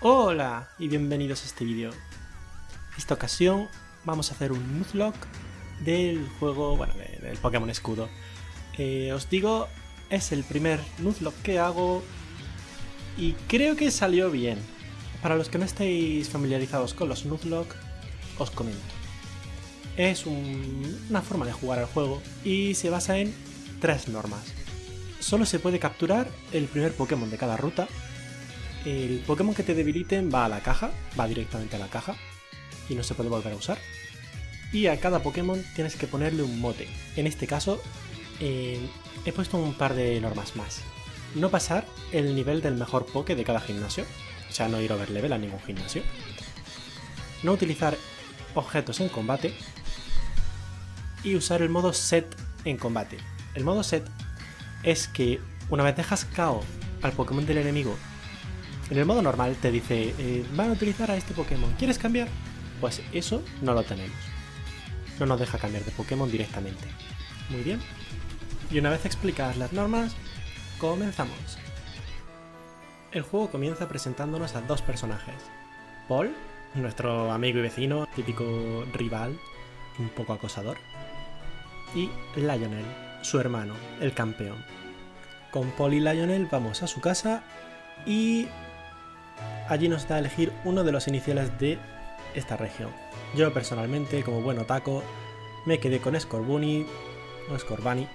Hola y bienvenidos a este vídeo. En esta ocasión vamos a hacer un Nuzlocke del juego, del Pokémon Escudo. Os digo, es el primer Nuzlocke que hago y creo que salió bien. Para los que no estéis familiarizados con los Nuzlocke, os comento. Es una forma de jugar al juego y se basa en 3 normas. Solo se puede capturar el primer Pokémon de cada ruta. El Pokémon que te debiliten va a la caja, va directamente a la caja y no se puede volver a usar. Y a cada Pokémon tienes que ponerle un mote. En este caso he puesto un par de normas más. No pasar el nivel del mejor Poké de cada gimnasio, o sea, no ir overlevel a ningún gimnasio. No utilizar objetos en combate y usar el modo set en combate. El modo set es que una vez dejas KO al Pokémon del enemigo, en el modo normal te dice, van a utilizar a este Pokémon, ¿quieres cambiar? Pues eso no lo tenemos. No nos deja cambiar de Pokémon directamente. Muy bien. Y una vez explicadas las normas, comenzamos. El juego comienza presentándonos a dos personajes. Paul, nuestro amigo y vecino, típico rival, un poco acosador. Y Lionel, su hermano, el campeón. Con Paul y Lionel vamos a su casa y allí nos da a elegir uno de los iniciales de esta región. Yo personalmente, como buen otaku, me quedé con Scorbunny o Scorbunny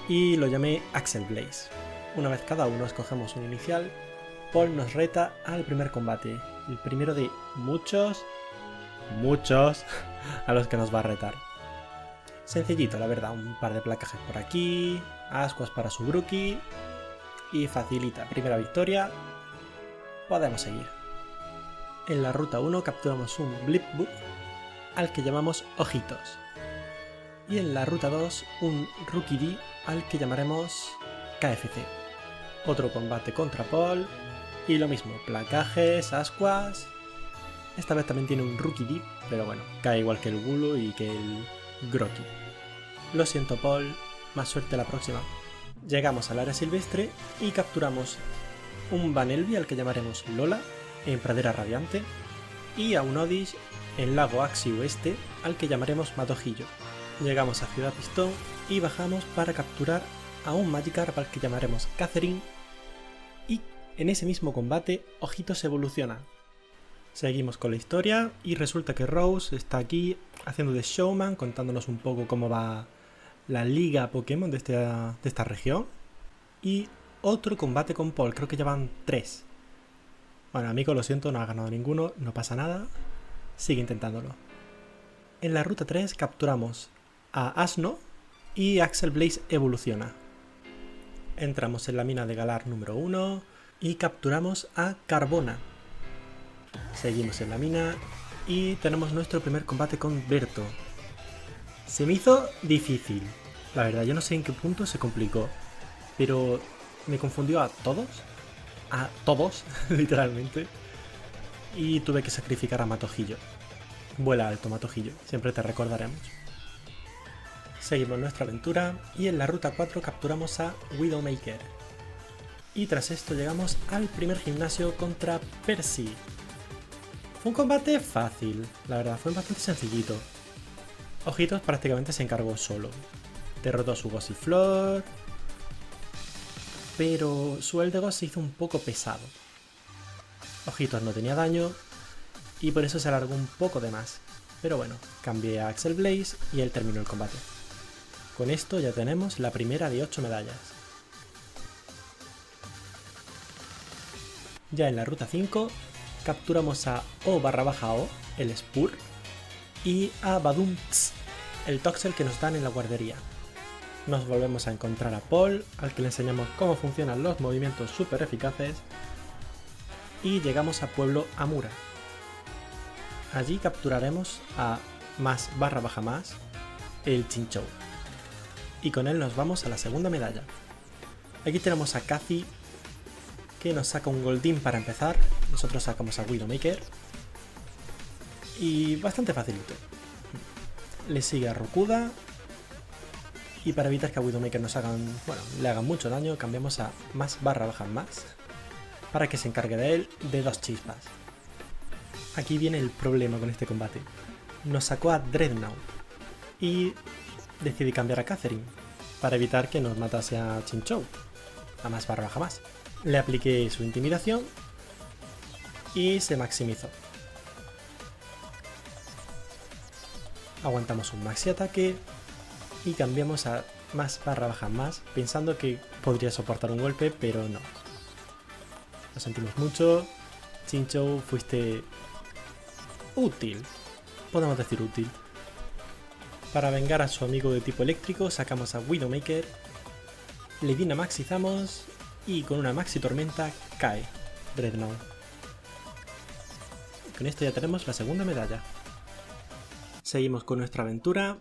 y lo llamé Axel Blaze. Una vez cada uno escogemos un inicial, Paul nos reta al primer combate, el primero de muchos a los que nos va a retar. Sencillito, la verdad, un par de placajes por aquí, ascuas para su Grookey y facilita, primera victoria. Podemos seguir. En la ruta 1 capturamos un Blipbug al que llamamos Ojitos. Y en la ruta 2 un Rookidee al que llamaremos KFC. Otro combate contra Paul y lo mismo, placajes, ascuas. Esta vez también tiene un Rookidee, pero bueno, cae igual que el Gulu y que el Grookey. Lo siento Paul, más suerte la próxima. Llegamos al área silvestre y capturamos un Vanelby al que llamaremos Lola en Pradera Radiante y a un Oddish en Lago Axi Oeste al que llamaremos Matojillo. Llegamos a Ciudad Pistón y bajamos para capturar a un Magikarp al que llamaremos Catherine y en ese mismo combate Ojitos evoluciona. Seguimos con la historia y resulta que Rose está aquí haciendo de showman contándonos un poco cómo va la liga Pokémon de esta región y otro combate con Paul, creo que llevan 3. Bueno, amigo, lo siento, no ha ganado ninguno, no pasa nada. Sigue intentándolo. En la ruta 3 capturamos a Asno y Axel Blaze evoluciona. Entramos en la mina de Galar número 1 y capturamos a Carbona. Seguimos en la mina y tenemos nuestro primer combate con Berto. Se me hizo difícil. La verdad, yo no sé en qué punto se complicó, pero me confundió a todos, literalmente, y tuve que sacrificar a Matojillo. Vuela alto, Matojillo, siempre te recordaremos. Seguimos nuestra aventura y en la ruta 4 capturamos a Widowmaker. Y tras esto llegamos al primer gimnasio contra Percy. Fue un combate fácil, la verdad, fue bastante sencillito. Ojitos prácticamente se encargó solo. Derrotó a su Gossiflor, pero su Eldegoss se hizo un poco pesado. Ojitos no tenía daño y por eso se alargó un poco de más. Pero bueno, cambié a Axel Blaze y él terminó el combate. Con esto ya tenemos la primera de 8 medallas. Ya en la ruta 5 capturamos a O/O, el Spur, y a Badumts, el Toxel que nos dan en la guardería. Nos volvemos a encontrar a Paul, al que le enseñamos cómo funcionan los movimientos super eficaces, y llegamos a Pueblo Amura. Allí capturaremos a más/más, el Chinchou, y con él nos vamos a la segunda medalla. Aquí tenemos a Cathy, que nos saca un Goldeen para empezar, nosotros sacamos a Widowmaker, y bastante facilito. Le sigue a Rokuda, y para evitar que a Widowmaker le hagan mucho daño, cambiamos a más/más, para que se encargue de él de 2 chispas. Aquí viene el problema con este combate. Nos sacó a Dreadnought y decidí cambiar a Catherine para evitar que nos matase a Chinchou, a más barra jamás. Le apliqué su intimidación y se maximizó. Aguantamos un maxi ataque y cambiamos a más barra baja más, pensando que podría soportar un golpe, pero no. Lo sentimos mucho. Chinchou, fuiste útil, podemos decir útil. Para vengar a su amigo de tipo eléctrico sacamos a Widowmaker, le dynamaxizamos y con una maxi tormenta cae Dreadnought. Con esto ya tenemos la segunda medalla. Seguimos con nuestra aventura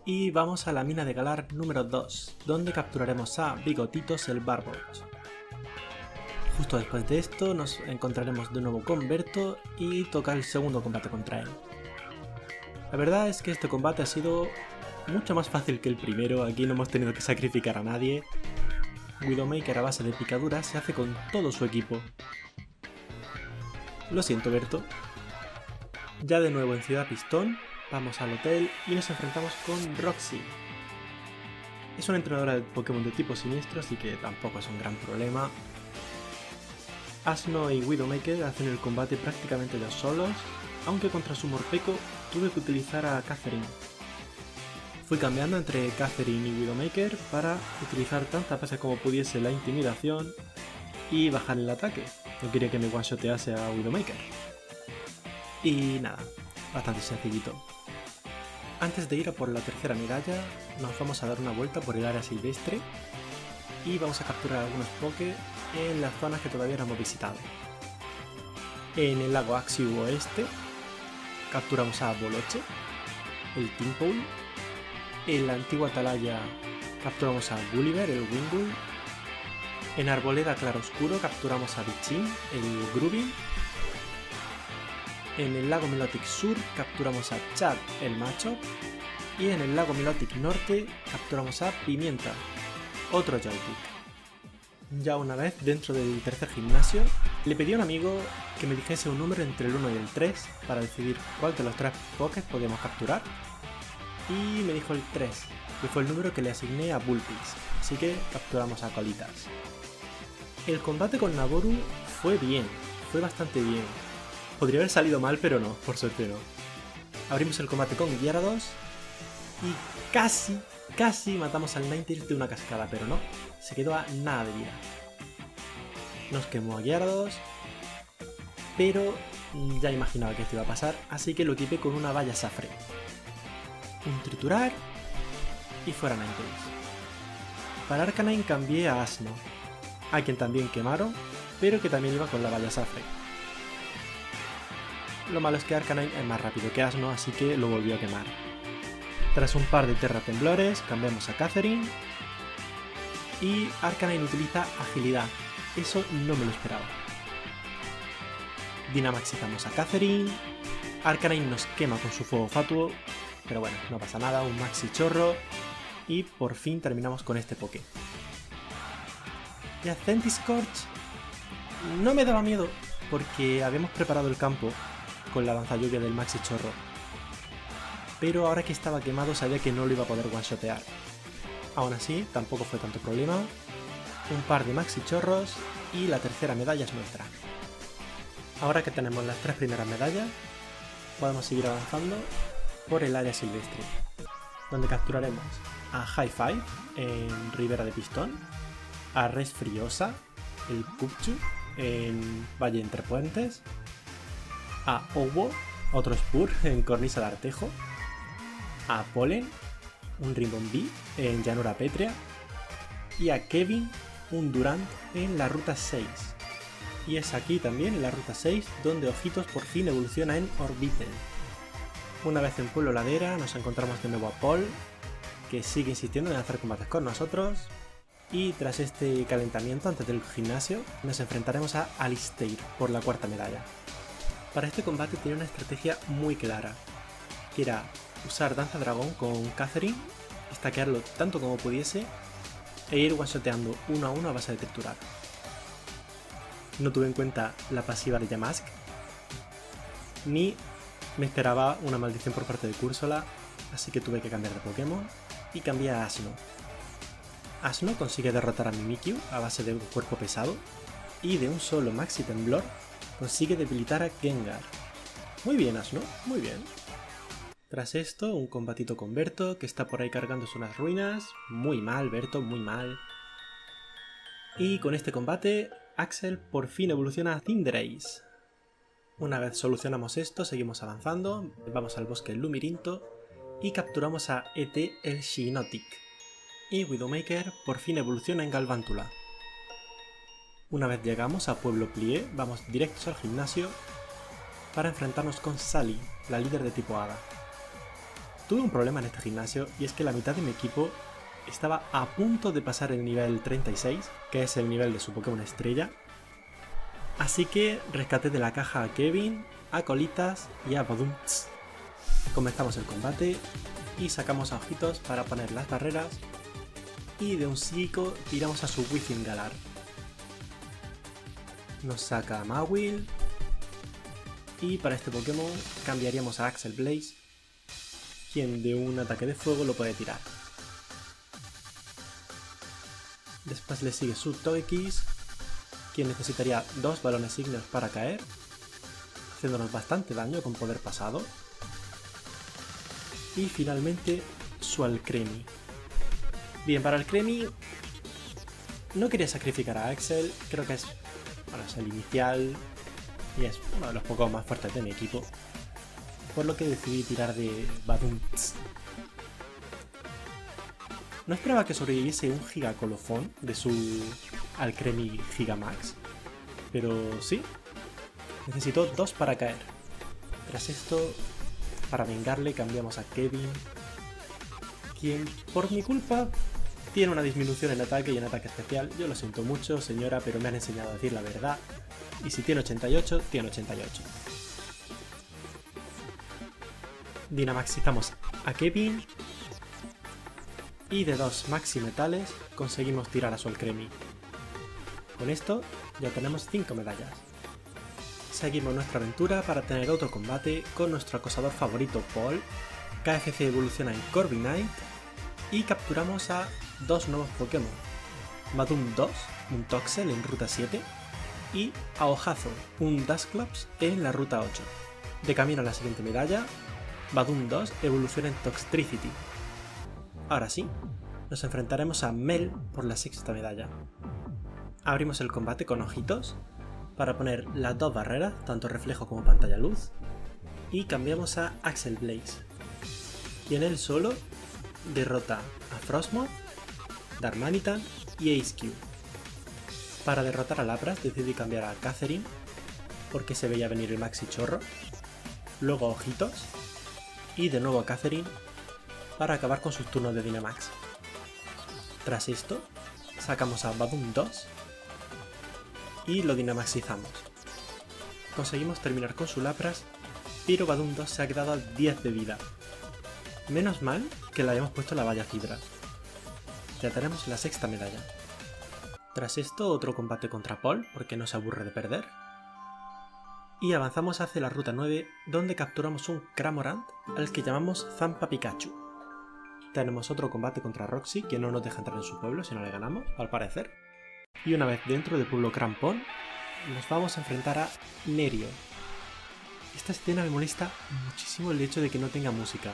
y vamos a la mina de Galar número 2, donde capturaremos a Bigotitos el Barboach. Justo después de esto nos encontraremos de nuevo con Berto y toca el segundo combate contra él. La verdad es que este combate ha sido mucho más fácil que el primero, aquí no hemos tenido que sacrificar a nadie. Widowmaker a base de picaduras se hace con todo su equipo. Lo siento, Berto. Ya de nuevo en Ciudad Pistón, vamos al hotel y nos enfrentamos con Roxy. Es una entrenadora de Pokémon de tipo siniestro, así que tampoco es un gran problema. Asno y Widowmaker hacen el combate prácticamente ellos solos, aunque contra su Morpeko tuve que utilizar a Catherine. Fui cambiando entre Catherine y Widowmaker para utilizar tantas veces como pudiese la intimidación y bajar el ataque. No quería que me one-shotease a Widowmaker. Y nada, bastante sencillito. Antes de ir a por la tercera medalla, nos vamos a dar una vuelta por el área silvestre y vamos a capturar algunos Poké en las zonas que todavía no hemos visitado. En el lago Axiu Oeste capturamos a Boloche, el Tympole. En la antigua Atalaya capturamos a Gulliver, el Wingull. En Arboleda Claroscuro capturamos a Bichín, el Grubin. En el lago Milotic Sur capturamos a Chad, el Machop. Y en el lago Milotic Norte capturamos a Pimienta, otro Joltik. Ya una vez dentro del tercer gimnasio, le pedí a un amigo que me dijese un número entre el 1 y el 3 para decidir cuál de los 3 Pokés podíamos capturar. Y me dijo el 3, que fue el número que le asigné a Bullpix, así que capturamos a Colitas. El combate con Naboru fue bien, fue bastante bien. Podría haber salido mal, pero no, por suerte no. Abrimos el combate con Gyarados y casi matamos al Ninetales de una cascada, pero no, se quedó a nada de vida. Nos quemó a Gyarados, pero ya imaginaba que esto iba a pasar, así que lo equipé con una valla Safre. Un triturar y fuera Ninetales. Para Arcanine cambié a Asno, a quien también quemaron, pero que también iba con la valla Safre. Lo malo es que Arcanine es más rápido que Asno, así que lo volvió a quemar. Tras un par de terratemblores, cambiamos a Catherine y Arcanine utiliza agilidad, eso no me lo esperaba. Dynamaxizamos a Catherine, Arcanine nos quema con su fuego fatuo, pero bueno, no pasa nada, un maxi chorro y por fin terminamos con este Poké. Y a Centiskorch no me daba miedo porque habíamos preparado el campo con la danza lluvia del maxi chorro. Pero ahora que estaba quemado sabía que no lo iba a poder one-shotear. Aún así, tampoco fue tanto problema. Un par de maxi chorros y la tercera medalla es nuestra. Ahora que tenemos las 3 primeras medallas, podemos seguir avanzando por el área silvestre, donde capturaremos a Hi-Fi en Ribera de Pistón, a Resfriosa, el Cubchoo en Valle Entre Puentes, a Owo, otro Spur en Cornisa de Artejo, a Pollen, un Ribombee en Llanura Pétrea, y a Kevin, un Durant en la ruta 6. Y es aquí también, en la ruta 6, donde Ojitos por fin evoluciona en Orbital. Una vez en Pueblo Ladera nos encontramos de nuevo a Paul, que sigue insistiendo en hacer combates con nosotros, y tras este calentamiento antes del gimnasio nos enfrentaremos a Alistair por la 4ª medalla. Para este combate tenía una estrategia muy clara, que era usar Danza Dragón con Catherine, stackearlo tanto como pudiese e ir one-shoteando uno a uno a base de triturar. no tuve en cuenta la pasiva de Yamask, ni me esperaba una maldición por parte de Cursola, así que tuve que cambiar de Pokémon y cambié a Asno. Asno consigue derrotar a Mimikyu a base de un cuerpo pesado y de un solo Maxi Temblor consigue debilitar a Gengar. Muy bien Asno, muy bien. Tras esto, un combatito con Berto, que está por ahí cargándose unas ruinas. Muy mal, Berto, muy mal. Y con este combate, Axel por fin evoluciona a Cinderace. Una vez solucionamos esto, seguimos avanzando, vamos al bosque Lumirinto y capturamos a ET el Shiinotic. Y Widowmaker por fin evoluciona en Galvántula. Una vez llegamos a Pueblo Plié, vamos directos al gimnasio para enfrentarnos con Sally, la líder de tipo Hada. Tuve un problema en este gimnasio y es que la mitad de mi equipo estaba a punto de pasar el nivel 36, que es el nivel de su Pokémon estrella. Así que rescaté de la caja a Kevin, a Colitas y a Badumts. Comenzamos el combate y sacamos a Ojitos para poner las barreras y de un psíquico tiramos a su Within Galar. Nos saca a Mawile y para este Pokémon cambiaríamos a Axel Blaze, quien de un ataque de fuego lo puede tirar. Después le sigue su Togekiss, quien necesitaría 2 balones ígneos para caer, haciéndonos bastante daño con poder pasado. Y finalmente su Alcremie. Bien, para Alcremie no quería sacrificar a Axel, creo que es el inicial y es uno de los Pokémon más fuertes de mi equipo, por lo que decidí tirar de Badumts. No esperaba que sobreviviese un Gigacolofón de su Alcremie Gigamax, pero sí, necesitó 2 para caer. Tras esto, para vengarle cambiamos a Kevin, quien por mi culpa tiene una disminución en ataque y en ataque especial. Yo lo siento mucho, señora, pero me han enseñado a decir la verdad, y si tiene 88, tiene 88. Dynamaxizamos a Kevin y de 2 Maxi Metales conseguimos tirar a su Alcremie. Con esto ya tenemos 5 medallas. Seguimos nuestra aventura para tener otro combate con nuestro acosador favorito Paul. KFC evoluciona en Corviknight y capturamos a 2 nuevos Pokémon. Badum 2, un Toxel en ruta 7 y a Ojazo, un Dusclops en la ruta 8. De camino a la siguiente medalla, Badum 2 evoluciona en Toxtricity. Ahora sí, nos enfrentaremos a Mel por la 6ª medalla. Abrimos el combate con Ojitos para poner las 2 barreras, tanto reflejo como pantalla luz, y cambiamos a Axel Blaze, quien él solo derrota a Frostmoth, Darmanitan y Ace-Q. Para derrotar a Lapras decidí cambiar a Catherine porque se veía venir el Maxi Chorro, luego a Ojitos y de nuevo a Catherine para acabar con sus turnos de Dynamax. Tras esto, sacamos a Badum 2 y lo Dynamaxizamos. Conseguimos terminar con su Lapras, pero Badum 2 se ha quedado a 10 de vida. Menos mal que le habíamos puesto la valla fibra. Ya tenemos la 6ª medalla. Tras esto, otro combate contra Paul, porque no se aburre de perder. Y avanzamos hacia la ruta 9, donde capturamos un Cramorant al que llamamos Zampa Pikachu. Tenemos otro combate contra Roxy, que no nos deja entrar en su pueblo si no le ganamos, al parecer. Y una vez dentro del pueblo Crampón, nos vamos a enfrentar a Nerio. Esta escena me molesta muchísimo el hecho de que no tenga música.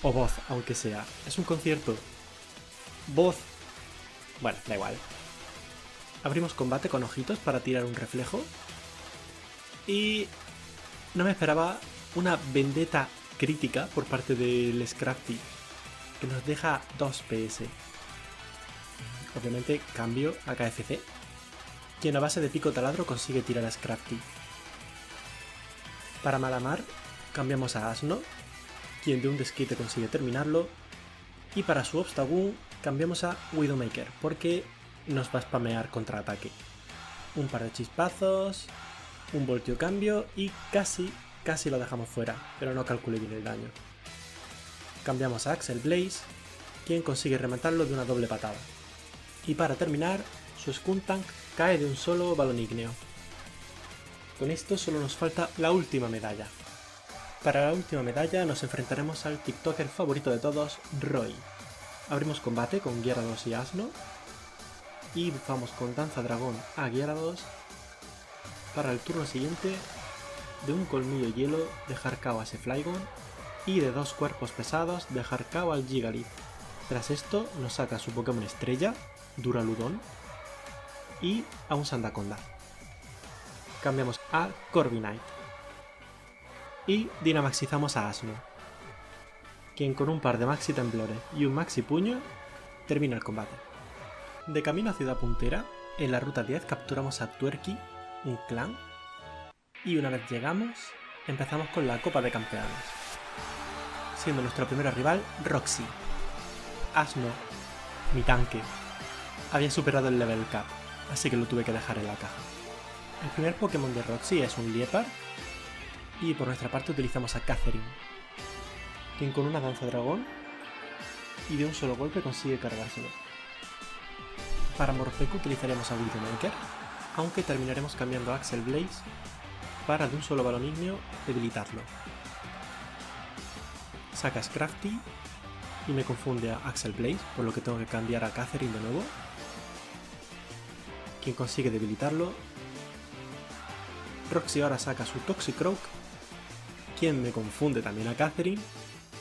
O voz, aunque sea. Es un concierto. Voz. Bueno, da igual. Abrimos combate con Ojitos para tirar un reflejo. Y no me esperaba una vendetta crítica por parte del Scrafty, que nos deja 2 PS. Obviamente cambio a KFC, quien a base de pico taladro consigue tirar a Scrafty. Para Malamar cambiamos a Asno, quien de un desquite consigue terminarlo. Y para su Obstagoon cambiamos a Widowmaker, porque nos va a spamear contraataque. Un par de chispazos, un voltio cambio y casi lo dejamos fuera, pero no calculé bien el daño. Cambiamos a Axel Blaze, quien consigue rematarlo de una doble patada. Y para terminar, su Skuntank cae de un solo balón ígneo. Con esto solo nos falta la última medalla. Para la última medalla nos enfrentaremos al TikToker favorito de todos, Roy. Abrimos combate con Gyarados y Asno. Y vamos con Danza Dragón a Gyarados. Para el turno siguiente, de un colmillo hielo dejar KO a ese Flygon. Y de 2 cuerpos pesados dejar KO al Gigalith. Tras esto nos saca su Pokémon estrella, Duraludon. Y a un Sandaconda. Cambiamos a Corviknight. Y dinamaxizamos a Asno, quien con un par de Maxi Temblores y un Maxi Puño termina el combate. De camino a Ciudad Puntera, en la ruta 10 capturamos a Twerky, un clan, y una vez llegamos, empezamos con la Copa de Campeones, siendo nuestro primer rival Roxy. Asno, mi tanque, había superado el level cap, así que lo tuve que dejar en la caja. El primer Pokémon de Roxy es un Liepard, y por nuestra parte utilizamos a Catherine, quien con una Danza Dragón y de un solo golpe consigue cargárselo. Para Morpeko utilizaremos a Widowmaker, aunque terminaremos cambiando a Axel Blaze para de un solo balón ígneo debilitarlo. Saca Scrafty y me confunde a Axel Blaze, por lo que tengo que cambiar a Catherine de nuevo, quien consigue debilitarlo. Roxy ahora saca su Toxicroak, quien me confunde también a Catherine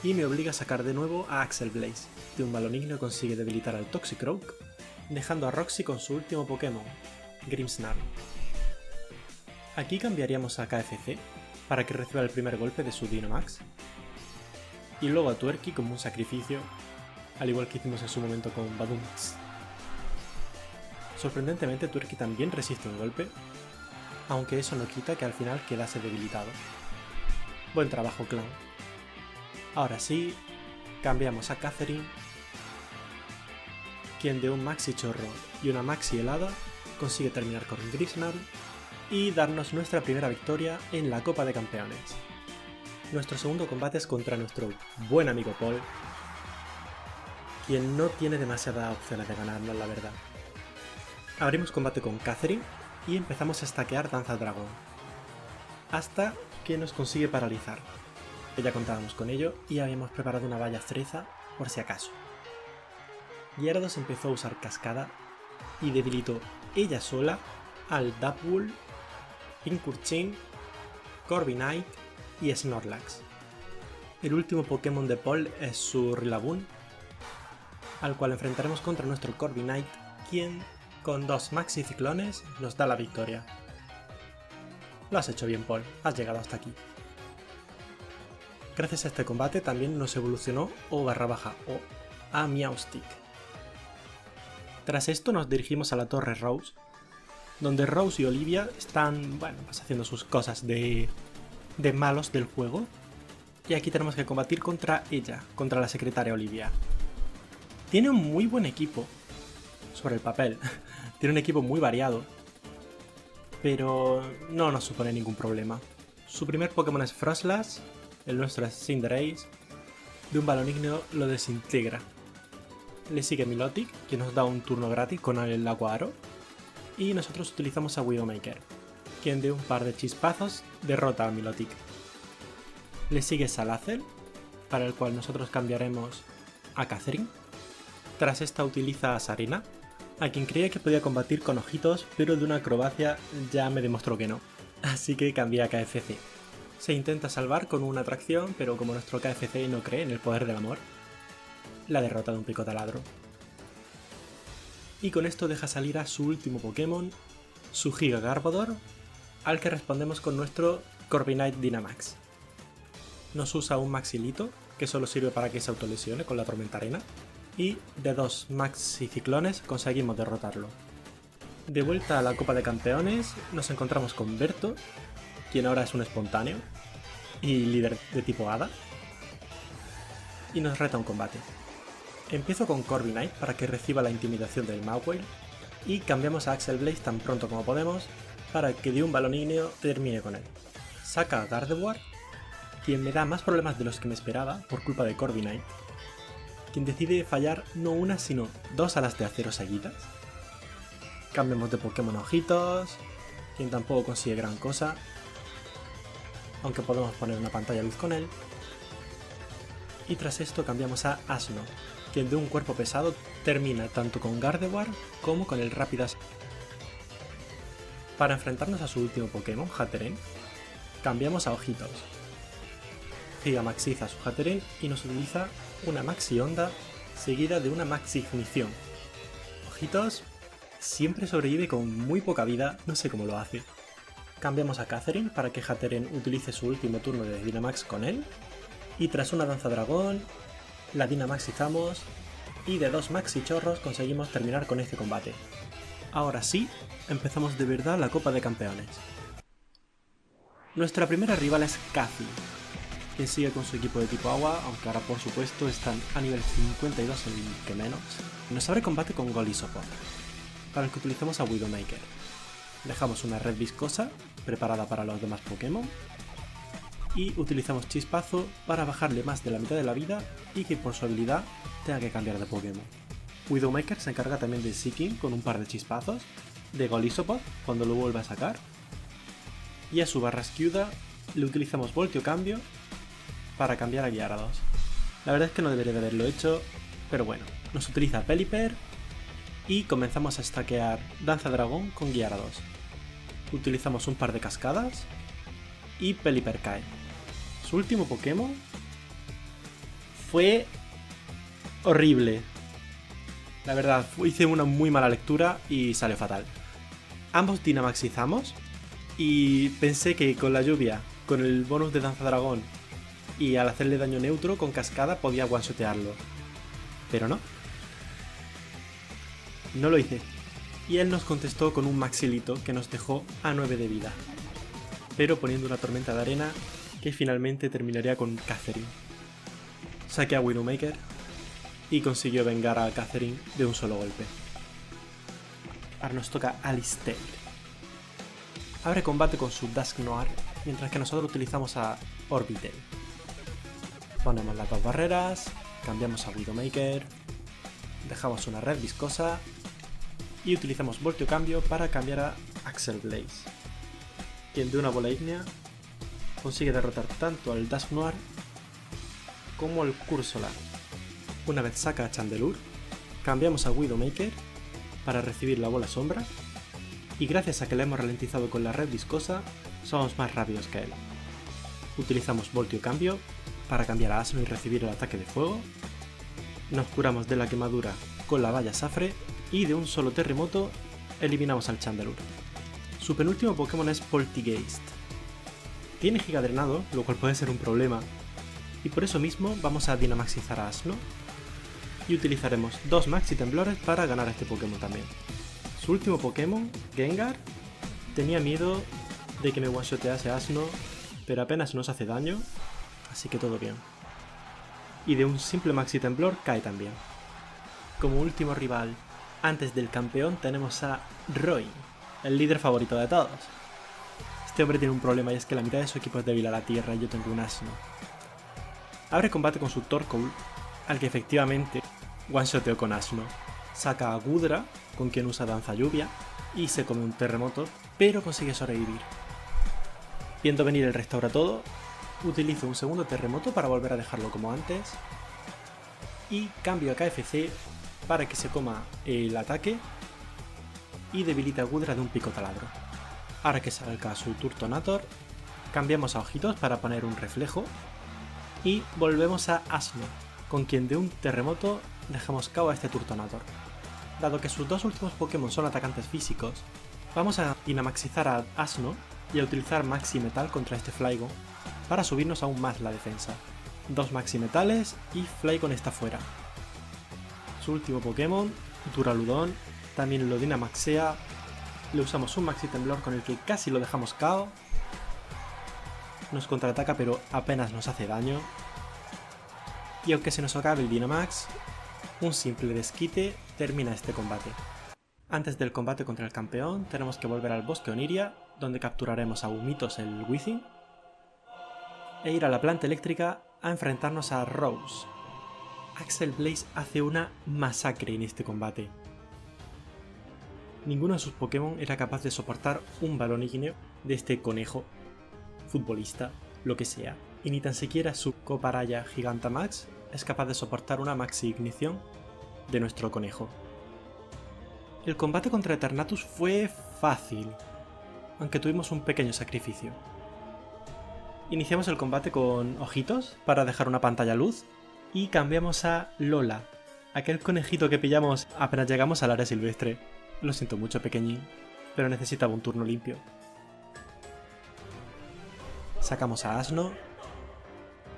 y me obliga a sacar de nuevo a Axel Blaze. De un balón ígneo consigue debilitar al Toxicroak, dejando a Roxy con su último Pokémon, Grimmsnarl. Aquí cambiaríamos a KFC para que reciba el primer golpe de su Dynamax, y luego a Twerky como un sacrificio, al igual que hicimos en su momento con Badumts. Sorprendentemente Twerky también resiste un golpe, aunque eso no quita que al final quedase debilitado. Buen trabajo, clan. Ahora sí, cambiamos a Catherine, quien de un Maxi Chorro y una Maxi Helada consigue terminar con Grimmsnarl y darnos nuestra primera victoria en la Copa de Campeones. Nuestro segundo combate es contra nuestro buen amigo Paul, quien no tiene demasiadas opciones de ganarnos, la verdad. Abrimos combate con Catherine y empezamos a stackear Danza Dragón, hasta que nos consigue paralizar. Ya contábamos con ello y habíamos preparado una valla Freza por si acaso. Gyarados empezó a usar Cascada y debilitó ella sola al Dapwool, Pincurchin, Corviknight y Snorlax. El último Pokémon de Paul es su Rillaboom, al cual enfrentaremos contra nuestro Corviknight, quien con 2 Maxi Ciclones nos da la victoria. Lo has hecho bien, Paul, has llegado hasta aquí. Gracias a este combate también nos evolucionó O/O a Meowstic. Tras esto nos dirigimos a la Torre Rose, donde Rose y Olivia están, pues haciendo sus cosas de malos del juego, y aquí tenemos que combatir contra ella, contra la secretaria Olivia. Tiene un muy buen equipo, sobre el papel, tiene un equipo muy variado, pero no nos supone ningún problema. Su primer Pokémon es Frostlass, el nuestro es Cinderace, de un balón ígneo lo desintegra. Le sigue Milotic, que nos da un turno gratis con el Agua Aro, y nosotros utilizamos a Widowmaker, quien de un par de chispazos derrota a Milotic. Le sigue Salazzle, para el cual nosotros cambiaremos a Catherine. Tras esta utiliza a Sarina, a quien creía que podía combatir con ojitos, pero de una acrobacia ya me demostró que no, así que cambié a KFC. Se intenta salvar con una atracción, pero como nuestro KFC no cree en el poder del amor, la derrota de un pico taladro. Y con esto deja salir a su último Pokémon, su Giga Garbodor, al que respondemos con nuestro Corviknight Dynamax. Nos usa un Maxilito, que solo sirve para que se autolesione con la Tormenta Arena, y de 2 Maxi Ciclones conseguimos derrotarlo. De vuelta a la Copa de Campeones nos encontramos con Berto, quien ahora es un espontáneo y líder de tipo Hada, y nos reta un combate. Empiezo con Corviknight para que reciba la intimidación del Mawile, y cambiamos a Axel Blaze tan pronto como podemos para que de un balón ígneo termine con él. Saca a Gardevoir, quien me da más problemas de los que me esperaba por culpa de Corviknight, quien decide fallar no una sino 2 alas de acero seguidas, Cambiamos de Pokémon a Ojitos, quien tampoco consigue gran cosa, aunque podemos poner una pantalla luz con él. Y tras esto cambiamos a Asno, quien de un cuerpo pesado termina tanto con Gardevoir como con el Rapidash. Para enfrentarnos a su último Pokémon, Hatterene, cambiamos a Ojitos. Gigamaxiza su Hatterene y nos utiliza una Maxi Onda seguida de una Maxi Ignición. Ojitos siempre sobrevive con muy poca vida, no sé cómo lo hace. Cambiamos a Catherine para que Hatterene utilice su último turno de Dynamax con él. Y tras una Danza Dragón, la Dynamaxizamos y de 2 Maxi Chorros conseguimos terminar con este combate. Ahora sí, empezamos de verdad la Copa de Campeones. Nuestra primera rival es Cathy, quien sigue con su equipo de tipo agua, aunque ahora por supuesto están a nivel 52 en que menos. Nos abre combate con Golisopod, para el que utilizamos a Widowmaker. Dejamos una red viscosa preparada para los demás Pokémon y utilizamos Chispazo para bajarle más de la mitad de la vida y que por su habilidad tenga que cambiar de Pokémon. Widowmaker se encarga también de Seeking con un par de chispazos, de Golisopod cuando lo vuelva a sacar, y a su Barrascuda le utilizamos Voltio Cambio para cambiar a Gyarados. La verdad es que no debería de haberlo hecho, pero bueno, nos utiliza Pelipper y comenzamos a stackear Danza Dragón con Gyarados. Utilizamos un par de cascadas y Pelipper cae. Su último Pokémon fue horrible. La verdad, hice una muy mala lectura y salió fatal. Ambos Dynamaxizamos y pensé que con la lluvia, con el bonus de Danza Dragón y al hacerle daño neutro con cascada podía one-shotearlo. Pero no. No lo hice. Y él nos contestó con un Maxilito que nos dejó a 9 de vida, pero poniendo una tormenta de arena que finalmente terminaría con Catherine. Saqué a Widowmaker y consiguió vengar a Catherine de un solo golpe. Ahora nos toca Alistair. Abre combate con su Dusknoir, mientras que nosotros utilizamos a Orbital. Ponemos las dos barreras, cambiamos a Widowmaker, dejamos una red viscosa y utilizamos Voltio Cambio para cambiar a Axel Blaze, quien de una bola ígnea consigue derrotar tanto al Dusknoir como al Cursola. Una vez saca a Chandelure, cambiamos a Widowmaker para recibir la bola sombra y gracias a que la hemos ralentizado con la red viscosa, somos más rápidos que él. Utilizamos Voltio Cambio para cambiar a Asno y recibir el ataque de fuego, nos curamos de la quemadura con la valla Safre y de un solo terremoto eliminamos al Chandelure. Su penúltimo Pokémon es Poltergeist. Tiene Giga Drenado, lo cual puede ser un problema, y por eso mismo vamos a Dynamaxizar a Asno y utilizaremos 2 Maxi Temblores para ganar a este Pokémon también. Su último Pokémon, Gengar, tenía miedo de que me one-shotease a Asno, pero apenas nos hace daño, así que todo bien. Y de un simple Maxi Temblor cae también. Como último rival, antes del campeón, tenemos a Roy, el líder favorito de todos. Este hombre tiene un problema y es que la mitad de su equipo es débil a la tierra y yo tengo un Asno. Abre combate con su Torkoal, al que efectivamente one-shoteó con Asno. Saca a Gudra, con quien usa Danza Lluvia, y se come un terremoto, pero consigue sobrevivir. Viendo venir el restaura todo, utilizo un segundo terremoto para volver a dejarlo como antes, y cambio a KFC para que se coma el ataque y debilita a Gudra de un pico taladro. Ahora que salga su Turtonator, cambiamos a Ojitos para poner un reflejo y volvemos a Asno, con quien de un terremoto dejamos KO a este Turtonator. Dado que sus dos últimos Pokémon son atacantes físicos, vamos a Dynamaxizar a Asno y a utilizar Maxi Metal contra este Flygon para subirnos aún más la defensa. 2 Maxi Metales y Flygon está fuera. Su último Pokémon, Duraludon, también lo Dynamaxea, le usamos un Maxi Temblor con el que casi lo dejamos KO, nos contraataca pero apenas nos hace daño, y aunque se nos acabe el Dynamax, un simple desquite termina este combate. Antes del combate contra el campeón tenemos que volver al bosque Oniria, donde capturaremos a Humitos el Within, e ir a la planta eléctrica a enfrentarnos a Rose. Axel Blaze hace una masacre en este combate. ninguno de sus Pokémon era capaz de soportar un balón ígneo de este conejo, futbolista, lo que sea, y ni tan siquiera su Coparaya Gigantamax es capaz de soportar una maxi ignición de nuestro conejo. El combate contra Eternatus fue fácil, aunque tuvimos un pequeño sacrificio. Iniciamos el combate con ojitos para dejar una pantalla luz y cambiamos a Lola, aquel conejito que pillamos apenas llegamos al área silvestre. Lo siento mucho, pequeñín, pero necesitaba un turno limpio. Sacamos a Asno,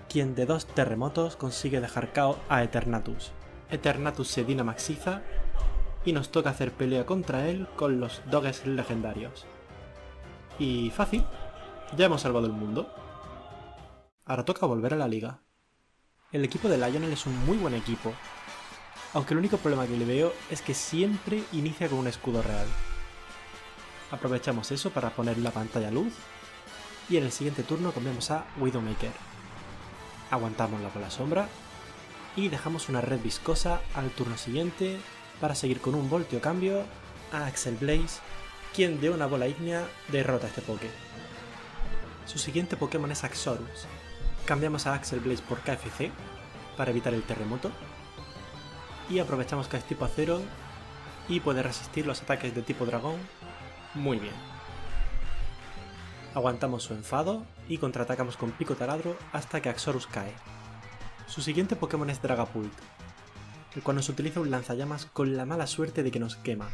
quien de 2 terremotos consigue dejar KO a Eternatus. Eternatus se Dynamaxiza y nos toca hacer pelea contra él con los Doges legendarios. Y fácil, ya hemos salvado el mundo. Ahora toca volver a la liga. El equipo de Lionel es un muy buen equipo, aunque el único problema que le veo es que siempre inicia con un escudo real. Aprovechamos eso para poner la pantalla luz y en el siguiente turno cambiamos a Widowmaker. Aguantamos la bola sombra y dejamos una red viscosa al turno siguiente para seguir con un voltio cambio a Axel Blaze, quien de una bola ígnea derrota a este Poké. Su siguiente Pokémon es Axorus. Cambiamos a Axel Blaze por KFC para evitar el terremoto y aprovechamos que es tipo acero y puede resistir los ataques de tipo dragón muy bien. Aguantamos su enfado y contraatacamos con pico taladro hasta que Axorus cae. Su siguiente Pokémon es Dragapult, el cual nos utiliza un lanzallamas con la mala suerte de que nos quema.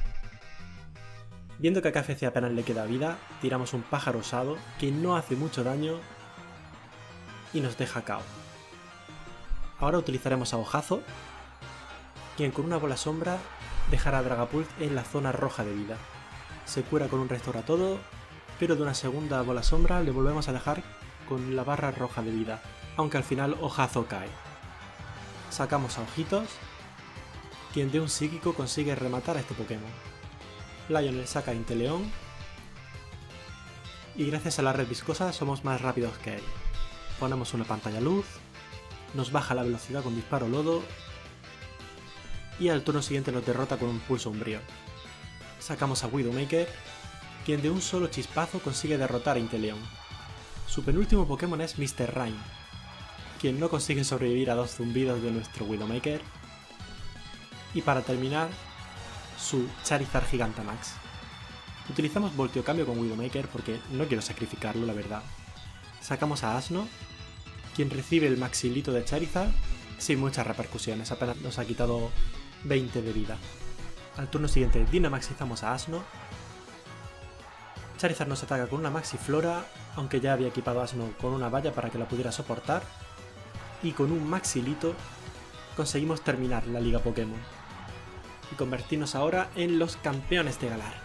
Viendo que a KFC apenas le queda vida, tiramos un pájaro osado que no hace mucho daño y nos deja KO. Ahora utilizaremos a Hojazo, quien con una bola sombra dejará a Dragapult en la zona roja de vida. Se cura con un restaura todo, pero de una segunda bola sombra le volvemos a dejar con la barra roja de vida, aunque al final Hojazo cae. Sacamos a Ojitos, quien de un psíquico consigue rematar a este Pokémon. Lionel saca a Inteleon y gracias a la red viscosa somos más rápidos que él. Ponemos una pantalla luz, nos baja la velocidad con disparo lodo y al turno siguiente nos derrota con un pulso umbrío. Sacamos a Widowmaker, quien de un solo chispazo consigue derrotar a Inteleon. Su penúltimo Pokémon es Mr. Rime, quien no consigue sobrevivir a 2 zumbidos de nuestro Widowmaker. Y para terminar, su Charizard Gigantamax. Utilizamos Voltio Cambio con Widowmaker porque no quiero sacrificarlo, la verdad. Sacamos a Asno, quien recibe el Maxilito de Charizard sin muchas repercusiones, apenas nos ha quitado 20 de vida. Al turno siguiente Dynamaxizamos a Asno. Charizard nos ataca con una Maxiflora, aunque ya había equipado a Asno con una valla para que la pudiera soportar. Y con un Maxilito conseguimos terminar la Liga Pokémon y convertirnos ahora en los campeones de Galar.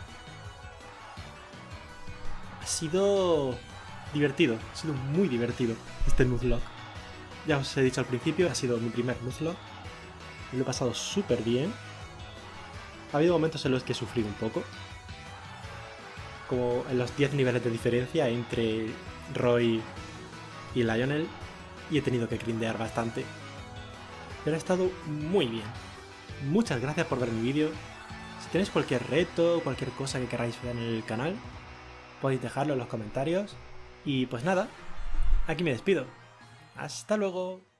Ha sido divertido, ha sido muy divertido este Nuzlocke. Ya os he dicho al principio, ha sido mi primer Nuzlocke. Me lo he pasado súper bien. Ha habido momentos en los que he sufrido un poco, como en los 10 niveles de diferencia entre Roy y Lionel, y he tenido que grindear bastante. Pero ha estado muy bien. Muchas gracias por ver mi vídeo. Si tenéis cualquier reto, cualquier cosa que queráis ver en el canal, podéis dejarlo en los comentarios. Y pues nada, aquí me despido. ¡Hasta luego!